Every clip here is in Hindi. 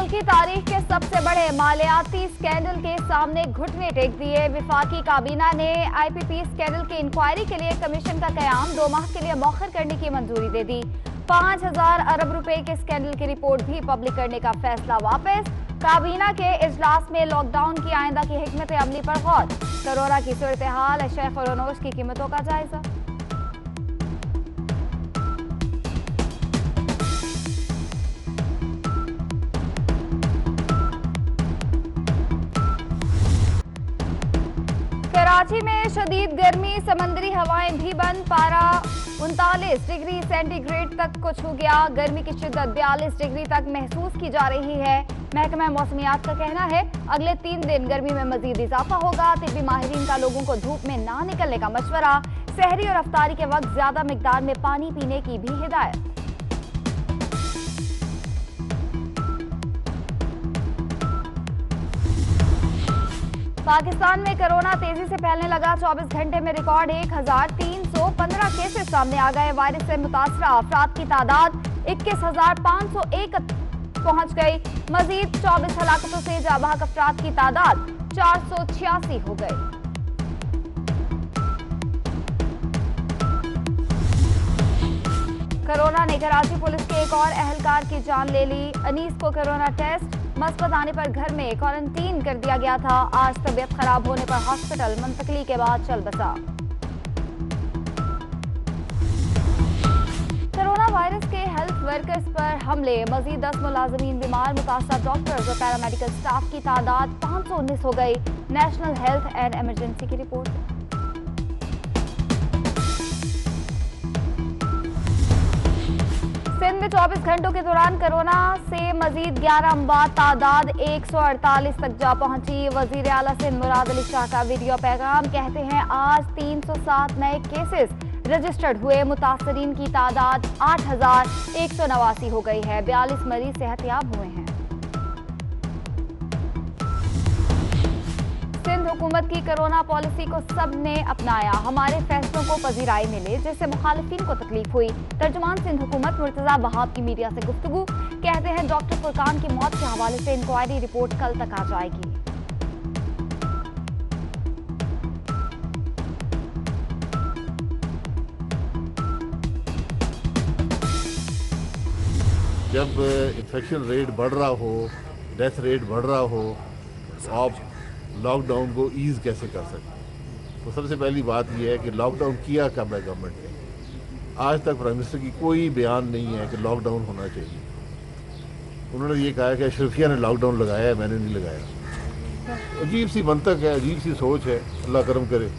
मुल्क की तारीख के सबसे बड़े मालियाती स्कैंडल के सामने घुटने टेक दिए। विफाकी काबीना ने IPP स्कैंडल की इंक्वायरी के लिए कमीशन का कयाम 2 माह के लिए मौखर करने की मंजूरी दे दी। 5000 अरब रुपए के स्कैंडल की रिपोर्ट भी पब्लिक करने का फैसला वापस। काबीना के इजलास में लॉकडाउन की आइंदा की हिकमत अमली पर गौर। कोरोना की सूरत हाल, अशय खुरोनोश की कीमतों का जायजा। कराची में शदीद गर्मी, समंदरी हवाएं भी बंद। पारा 39 डिग्री सेंटीग्रेड तक को छू गया। गर्मी की शिद्दत 42 डिग्री तक महसूस की जा रही है। महकमा मौसमियात का कहना है अगले 3 दिन गर्मी में मजीद इजाफा होगा। तिब्बी माहिरीन का लोगों को धूप में ना निकलने का मशवरा। सहरी और अफ्तारी के वक्त ज्यादा मिकदार में पानी पीने की भी हिदायत। पाकिस्तान में कोरोना तेजी से फैलने लगा। 24 घंटे में रिकॉर्ड 1315 केसेस सामने आ गए। वायरस से मुतासरा अफराद की तादाद 21,501 पहुंच गई। मजीद 24 हलाकतों से जाबाक अफराद की तादाद 486 हो गई। कोरोना ने कराची पुलिस के एक और अहलकार की जान ले ली। अनीस को कोरोना टेस्ट मस्बत आने पर घर में क्वारंटीन कर दिया गया था। आज तबीयत खराब होने पर हॉस्पिटल मुंतकली के बाद चल बसा। कोरोना वायरस के हेल्थ वर्कर्स पर हमले, मजीद 10 मुलाजमीन बीमार। मुतासर डॉक्टर्स और पैरामेडिकल स्टाफ की तादाद 519 हो गई। नेशनल हेल्थ एंड इमरजेंसी की रिपोर्ट। सिंध में 24 घंटों के दौरान कोरोना से मजीद 11 अमवात, तादाद 148 तक जा पहुंची। वजीर आला सिंध मुराद अली शाह का वीडियो पैगाम, कहते हैं आज 307 नए केसेस रजिस्टर्ड हुए। मुतासरीन की तादाद 8189 हो गई है। 42 मरीज सेहतयाब हुए हैं। सिंध हुकूमत की कोरोना पॉलिसी को सब ने अपनाया। हमारे फैसलों को पजीराई मिले जिससे मुखालिफिन को तकलीफ हुई। तर्जुमान सिंध हुकूमत मुर्तजा वहाब की मीडिया से गुफ्तगू, कहते हैं डॉक्टर फुरकान की मौत के हवाले से इंक्वायरी रिपोर्ट कल तक आ जाएगी। जब इन्फेक्शन रेट बढ़ रहा हो, डेथ रेट बढ़ रहा हो, आप लॉकडाउन को ईज कैसे कर सकते? तो सबसे पहली बात यह है कि लॉकडाउन किया कब है गवर्नमेंट ने? आज तक प्राइम मिनिस्टर की कोई बयान नहीं है कि लॉकडाउन होना चाहिए। उन्होंने ये कहा कि अशरफिया ने लॉकडाउन लगाया है, मैंने नहीं लगाया। अजीब सी मंतक है, अजीब सी सोच है। अल्लाह करम करे।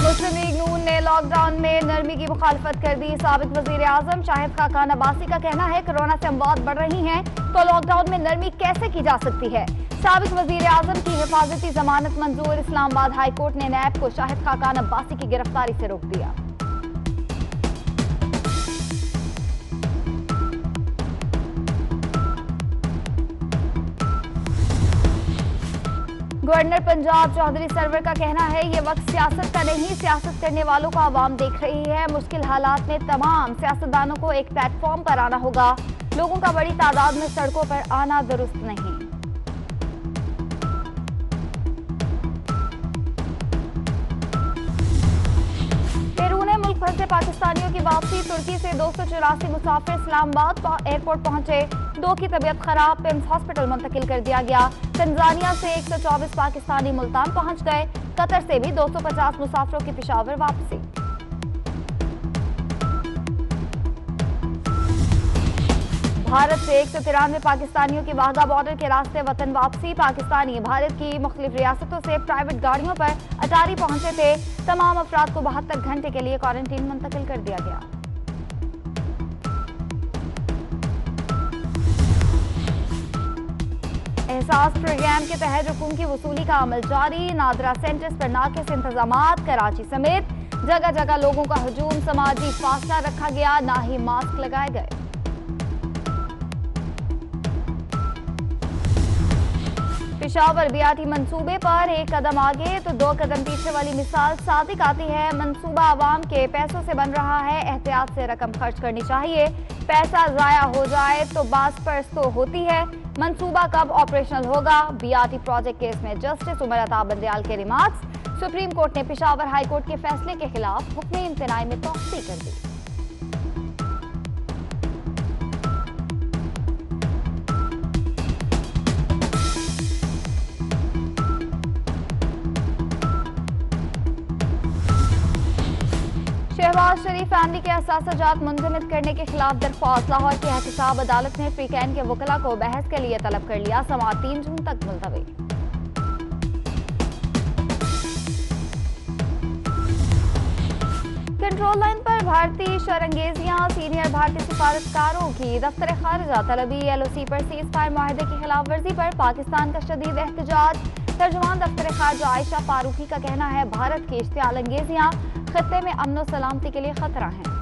मुस्लिम लीग नून ने लॉकडाउन में नरमी की मुखालफत कर दी। साबिक वजीर आजम शाहिद खाकान अब्बासी का कहना है कोरोना से अमवात बढ़ रही हैं तो लॉकडाउन में नरमी कैसे की जा सकती है। साबिक वजीर आजम की हिफाजती जमानत मंजूर। इस्लामाबाद हाई कोर्ट ने नैब को शाहिद खाकान अब्बासी की गिरफ्तारी से रोक दिया। गवर्नर पंजाब चौधरी सरवर का कहना है ये वक्त सियासत का नहीं, सियासत करने वालों को आवाम देख रही है। मुश्किल हालात में तमाम सियासतदानों को एक प्लेटफॉर्म पर आना होगा। लोगों का बड़ी तादाद में सड़कों पर आना दुरुस्त नहीं। फंसे पाकिस्तानियों की वापसी। तुर्की से 284 मुसाफिर इस्लामाबाद एयरपोर्ट पहुंचे। 2 की तबीयत खराब, पिम्स हॉस्पिटल मुंतकिल कर दिया गया। तंजानिया से 124 पाकिस्तानी मुल्तान पहुंच गए। कतर से भी 250 मुसाफिरों की पेशावर वापसी। भारत से 193 पाकिस्तानियों की वाघा बॉर्डर के रास्ते वतन वापसी। पाकिस्तानी भारत की मुख्तलिफ रियासतों से प्राइवेट गाड़ियों पर अटारी पहुंचे थे। तमाम अफराद को 72 घंटे के लिए क्वारंटीन मुंतकिल कर दिया गया। एहसास प्रोग्राम के तहत रकूम की वसूली का अमल जारी। नादरा सेंटर्स पर नाकिस इंतजामात। कराची समेत जगह जगह लोगों का हजूम। समाजी फासला रखा गया, ना ही मास्क लगाए गए। पेशावर बियाती मंसूबे पर एक कदम आगे तो दो कदम पीछे वाली मिसाल सादिक आती है। मंसूबा आवाम के पैसों से बन रहा है, एहतियात से रकम खर्च करनी चाहिए। पैसा जाया हो जाए तो बास पर्स तो होती है। मंसूबा कब ऑपरेशनल होगा? बियाती प्रोजेक्ट केस में जस्टिस उमर अता बंदयाल के रिमार्क्स। सुप्रीम कोर्ट ने पेशावर हाई कोर्ट के फैसले के खिलाफ हुक्म इम्तनाई में तौसीक कर दी। शहबाज शरीफ फैमिली के असासाजात मुंजमद करने के खिलाफ दरख्वास्त। लाहौर की एहतसाब अदालत ने फ्री कैन के वकला को बहस के लिए तलब कर लिया। समाअत 3 जून तक मुलतवी। कंट्रोल लाइन पर भारतीय शरंगेजियां। सीनियर भारतीय सिफारतकारों की दफ्तर खारिजा तलबी। LOC पर सीज फायर माहिदे की खिलाफ वर्जी पर पाकिस्तान का शदीद एहतजाज। तर्जुमान दफ्तर खारिजा आयशा फारूकी का कहना है भारत की इश्तियाल अंगेजियां खत्ते में अमन और सलामती के लिए खतरा हैं।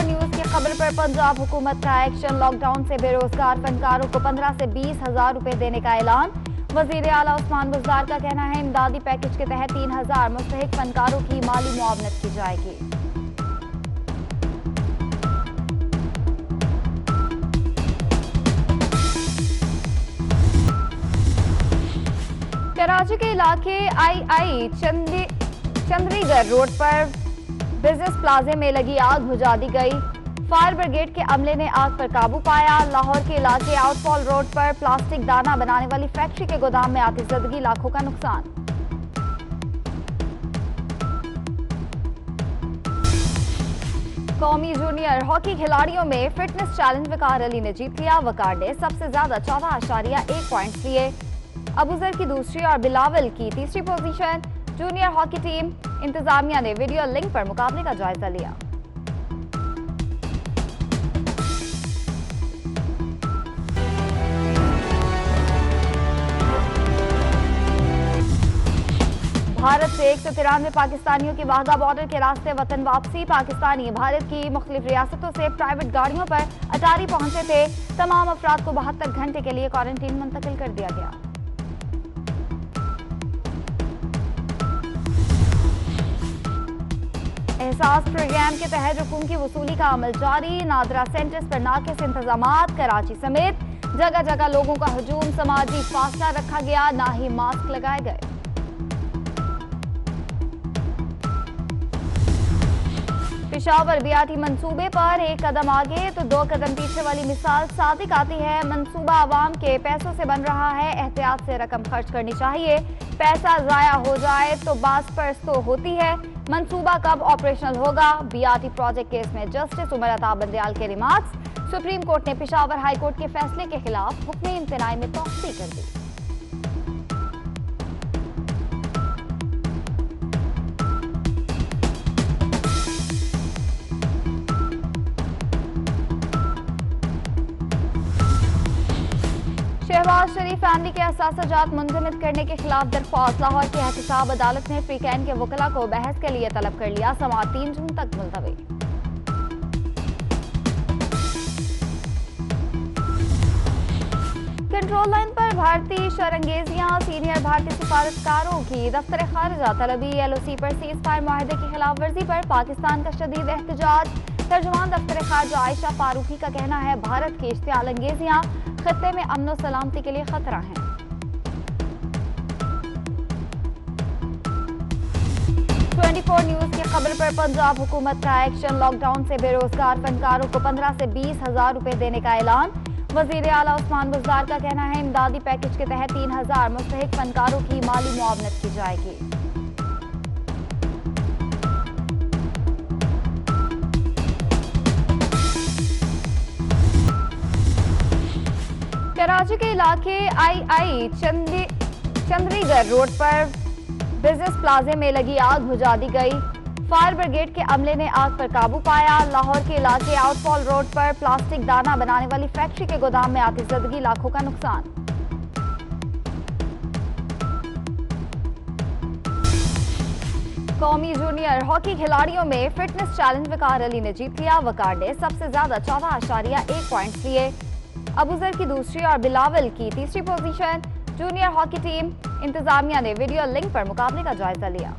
न्यूज की खबर पर पंजाब हुकूमत का एक्शन। लॉकडाउन से बेरोजगार फनकारों को 15 से 20 हजार रुपए देने का ऐलान। वजीर आला उस्मान बुज़दार का कहना है इमदादी पैकेज के तहत 3000 मुस्तहिक फनकारों की माली मुआवनत की जाएगी। कराची के इलाके आई चंद्रीगढ़ रोड पर बिजनेस प्लाजे में लगी आग बुझा दी गई। फायर ब्रिगेड के अमले ने आग पर काबू पाया। लाहौर के इलाके आउटफॉल रोड पर प्लास्टिक दाना बनाने वाली फैक्ट्री के गोदाम में आतिशबाजी, लाखों का नुकसान। कौमी जूनियर हॉकी खिलाड़ियों में फिटनेस चैलेंज वकार अली ने जीत लिया। वकार ने सबसे ज्यादा 14.1 पॉइंट्स लिए। अबूजर की दूसरी और बिलावल की तीसरी पोजीशन। जूनियर हॉकी टीम इंतजामिया ने वीडियो लिंक पर मुकाबले का जायजा लिया। भारत से 193 पाकिस्तानियों की वाघा बॉर्डर के रास्ते वतन वापसी। पाकिस्तानी भारत की मुख्तलिफ रियासतों से प्राइवेट गाड़ियों पर अटारी पहुंचे थे। तमाम अफराद को 72 घंटे के लिए क्वारंटीन मुंतकिल कर दिया गया। एहसास प्रोग्राम के तहत रकूम की वसूली का अमल जारी। नादरा सेंटर्स पर नाकिस इंतजामात। कराची समेत जगह जगह लोगों का हजूम। समाजी फासला रखा गया, ना ही मास्क लगाए गए। पेशावर बियाती मंसूबे पर एक कदम आगे तो दो कदम पीछे वाली मिसाल सादिक आती है। मंसूबा आवाम के पैसों से बन रहा है, एहतियात से रकम खर्च करनी चाहिए। पैसा जाया हो जाए तो बास पर्स तो होती है। मंसूबा कब ऑपरेशनल होगा? बियाती प्रोजेक्ट केस में जस्टिस उमर अता बंदयाल के रिमार्क्स। सुप्रीम कोर्ट ने पेशावर हाई कोर्ट के फैसले के खिलाफ हुक्म इम्तनाई में तौसीक कर दी। शहबाज शरीफ फैमिली के असासाजात मुंजमद करने के खिलाफ दरख्वास्त। लाहौर की एहतसाब अदालत ने फ्री कैन के वकला को बहस के लिए तलब कर लिया। समाअत 3 जून तक मुलतवी। कंट्रोल लाइन पर भारतीय शरंगेजियां। सीनियर भारतीय सिफारतकारों की दफ्तर खारिजा तलबी। LOC पर सीज फायर माहिदे की खिलाफ वर्जी पर पाकिस्तान का शदीद एहतजाज। तर्जुमान दफ्तर खारिजा आयशा फारूकी का कहना है भारत की इश्तियाल अंगेजियां खत्ते में अमन और सलामती के लिए खतरा हैं। न्यूज की खबर पर पंजाब हुकूमत का एक्शन। लॉकडाउन से बेरोजगार फनकारों को 15 से 20 हजार रुपए देने का ऐलान। वजीर आला उस्मान बुज़दार का कहना है इमदादी पैकेज के तहत 3000 मुस्तहिक फनकारों की माली मुआवनत की जाएगी। कराची के इलाके आई चंद्रीगढ़ रोड पर बिजनेस प्लाजे में लगी आग बुझा दी गई। फायर ब्रिगेड के अमले ने आग पर काबू पाया। लाहौर के इलाके आउटफॉल रोड पर प्लास्टिक दाना बनाने वाली फैक्ट्री के गोदाम में आतिशबाजी, लाखों का नुकसान। कौमी जूनियर हॉकी खिलाड़ियों में फिटनेस चैलेंज वकार अली ने जीत लिया। वकार ने सबसे ज्यादा 14.1 पॉइंट्स लिए। अबूजर की दूसरी और बिलावल की तीसरी पोजीशन। जूनियर हॉकी टीम इंतजामिया ने वीडियो लिंक पर मुकाबले का जायजा लिया।